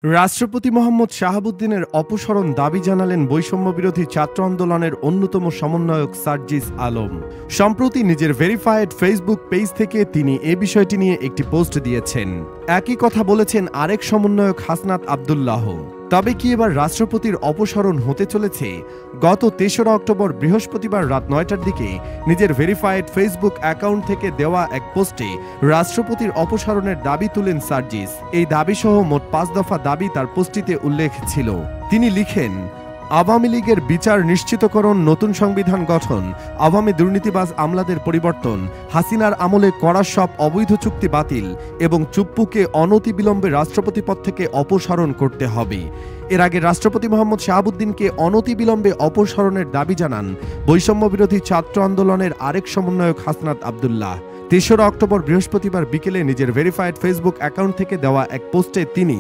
রাষ্ট্রপতি মোহাম্মদ শাহাবুদ্দিনের অপসারণ দাবি জানালেন বৈষম্যবিরোধী ছাত্র আন্দোলনের অন্যতম সমন্বয়ক সার্জিস আলম। সম্প্রতি নিজের ভেরিফাইড ফেসবুক পেজ থেকে তিনি এ বিষয়টি নিয়ে একটি পোস্ট দিয়েছেন। একই কথা বলেছেন আরেক সমন্বয়ক হাসনাত আব্দুল্লাহ। তবে কি এবার রাষ্ট্রপতির অপসারণ হতে চলেছে? গত ৩রা অক্টোবর বৃহস্পতিবার রাত ৯টার দিকে নিজের ভেরিফাইড ফেসবুক অ্যাকাউন্ট থেকে দেওয়া এক পোস্টে রাষ্ট্রপতির অপসারণের দাবি তুলেন সার্জিস। এই দাবিসহ মোট ৫ দফা দাবি তার পোস্টটিতে উল্লেখ ছিল। তিনি লিখেন, আওয়ামী লীগের বিচার নিশ্চিতকরণ, নতুন সংবিধান গঠন, আওয়ামী দুর্নীতিবাজ আমলাদের পরিবর্তন, হাসিনার আমলে করা সব অবৈধ চুক্তি বাতিল এবং চুপ্পুকে অনতিবিলম্বে রাষ্ট্রপতি পদ থেকে অপসারণ করতে হবে। এর আগে রাষ্ট্রপতি মোহাম্মদ শাহাবুদ্দিনকে অনতিবিলম্বে অপসারণের দাবি জানান বৈষম্যবিরোধী ছাত্র আন্দোলনের আরেক সমন্বয়ক হাসনাত আব্দুল্লাহ। ৩রা অক্টোবর বৃহস্পতিবার বিকেলে নিজের ভেরিফাইড ফেসবুক অ্যাকাউন্ট থেকে দেওয়া এক পোস্টে তিনি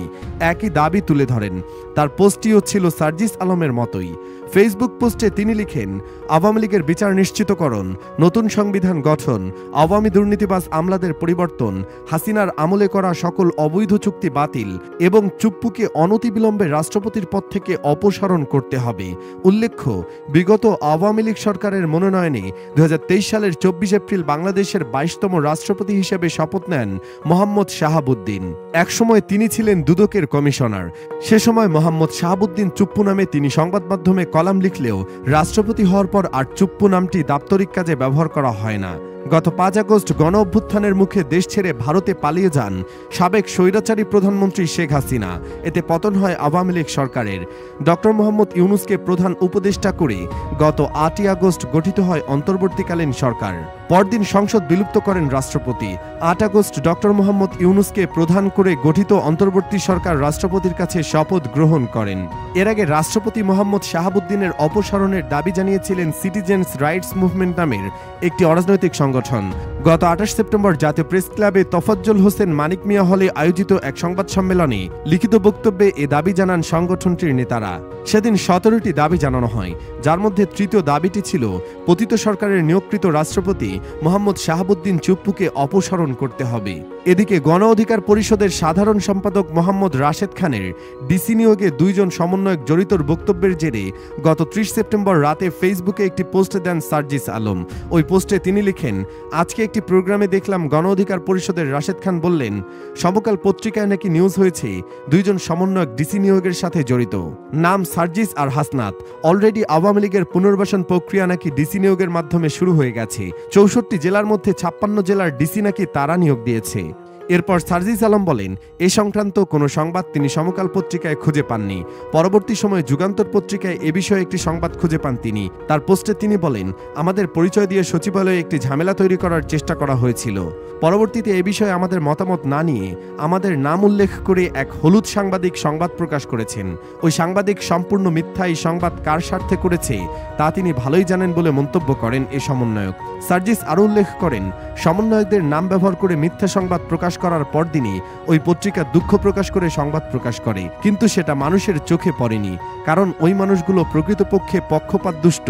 একই দাবি তুলে ধরেন। তার পোস্টটিও ছিল সার্জিস আলমের মতোই। ফেসবুক পোস্টে তিনি লিখেন, আওয়ামী লীগের বিচার নিশ্চিতকরণ, নতুন সংবিধান গঠন, আওয়ামী দুর্নীতিবাজ আমলাদের পরিবর্তন, হাসিনার আমলে করা সকল অবৈধ চুক্তি বাতিল এবং চুপ্পুকে অনতিবিলম্বে রাষ্ট্রপতির পদ থেকে অপসারণ করতে হবে। উল্লেখ্য, বিগত আওয়ামী লীগ সরকারের মনোনয়নে ২০২৩ সালের ২৪ এপ্রিল বাংলাদেশের ২২তম রাষ্ট্রপতি হিসেবে শপথ নেন মোহাম্মদ শাহাবুদ্দিন। একসময় তিনি ছিলেন দুদকের কমিশনার। সে সময় মোহাম্মদ শাহাবুদ্দিন চুপ্পু নামে তিনি সংবাদ মাধ্যমে কলাম লিখলেও রাষ্ট্রপতি হওয়ার পর আর চুপ্পু নামটি দাপ্তরিক কাজে ব্যবহার করা হয় না। গত ৫ আগস্ট গণ অভ্যুত্থানের মুখে দেশ ছেড়ে ভারতে পালিয়ে যান সাবেক স্বৈরাচারী প্রধানমন্ত্রী শেখ হাসিনা। এতে পতন হয় আওয়ামী লীগ সরকারের। ডক্টর মোহাম্মদ ইউনূসকে প্রধান উপদেষ্টা করে গত ৮ই আগস্ট গঠিত হয় অন্তর্বর্তীকালীন সরকার। পরদিন সংসদ বিলুপ্ত করেন রাষ্ট্রপতি। ৮ আগস্ট ডক্টর মোহাম্মদ ইউনূসকে প্রধান করে গঠিত অন্তর্বর্তী সরকার রাষ্ট্রপতির কাছে শপথ গ্রহণ করেন। এর আগে রাষ্ট্রপতি মোহাম্মদ শাহাবুদ্দিনের অপসারণের দাবি জানিয়েছিলেন সিটিজেন্স রাইটস মুভমেন্ট নামের একটি অরাজনৈতিক সংগঠন। গত ২৮ সেপ্টেম্বর জাতীয় প্রেস ক্লাবে তফাজ্জল হোসেন মানিক মিয়া হলে আয়োজিত এক সংবাদ সম্মেলনে লিখিত বক্তব্যে এ দাবি জানান সংগঠনটির নেতারা। সেদিন ১৭টি দাবি জানানো হয়, যার মধ্যে তৃতীয় দাবিটি ছিল পতিত সরকারের নিয়োগকৃত রাষ্ট্রপতি মোহাম্মদ শাহাবুদ্দিন চুপ্পুকে অপসারণ করতে হবে। এদিকে গণ অধিকার পরিষদের সাধারণ সম্পাদক মোহাম্মদ রাশেদ খানের ডিসি নিয়োগে ২ জন সমন্বয়ক জড়িতর বক্তব্যের জেরে গত ৩০ সেপ্টেম্বর রাতে ফেসবুকে একটি পোস্ট দেন সার্জিস আলম। ওই পোস্টে তিনি লিখেন, আজকে একটি প্রোগ্রামে দেখলাম গণ অধিকার পরিষদের রাশেদ খান বললেন, সমকাল পত্রিকায় নাকি নিউজ হয়েছে ২ জন সমন্বয়ক ডিসি নিয়োগের সাথে জড়িত। নাম সার্জিস আর হাসনাত। অলরেডি আওয়ামী লীগের পুনর্বাসন প্রক্রিয়া নাকি ডিসি নিয়োগের মাধ্যমে শুরু হয়ে গেছে। ৬৪ জেলার মধ্যে ৫৬ জেলার ডিসি নাকি তারা নিয়োগ দিয়েছে। এরপর সার্জিস আলম বলেন, এ সংক্রান্ত কোনো সংবাদ তিনি সমকাল পত্রিকায় খুঁজে পাননি। পরবর্তী সময়ে যুগান্তর পত্রিকায় এ বিষয়ে একটি সংবাদ খুঁজে পান তিনি। তার পোস্টে তিনি বলেন, আমাদের পরিচয় দিয়ে সচিবালয়ে একটি ঝামেলা তৈরি করার চেষ্টা করা হয়েছিল। পরবর্তীতে এ বিষয়ে আমাদের মতামত না নিয়ে আমাদের নাম উল্লেখ করে এক হলুদ সাংবাদিক সংবাদ প্রকাশ করেছেন। ওই সাংবাদিক সম্পূর্ণ মিথ্যা। এই সংবাদ কার স্বার্থে করেছে তা তিনি ভালোই জানেন বলে মন্তব্য করেন এ সমন্বয়ক। সার্জিস আরও উল্লেখ করেন, সমন্বয়কদের নাম ব্যবহার করে মিথ্যা সংবাদ প্রকাশ করার পরদিনই ওই পত্রিকা দুঃখ প্রকাশ করে সংবাদ প্রকাশ করে, কিন্তু সেটা মানুষের চোখে পড়েনি, কারণ ওই মানুষগুলো প্রকৃতপক্ষে পক্ষপাত দুষ্ট।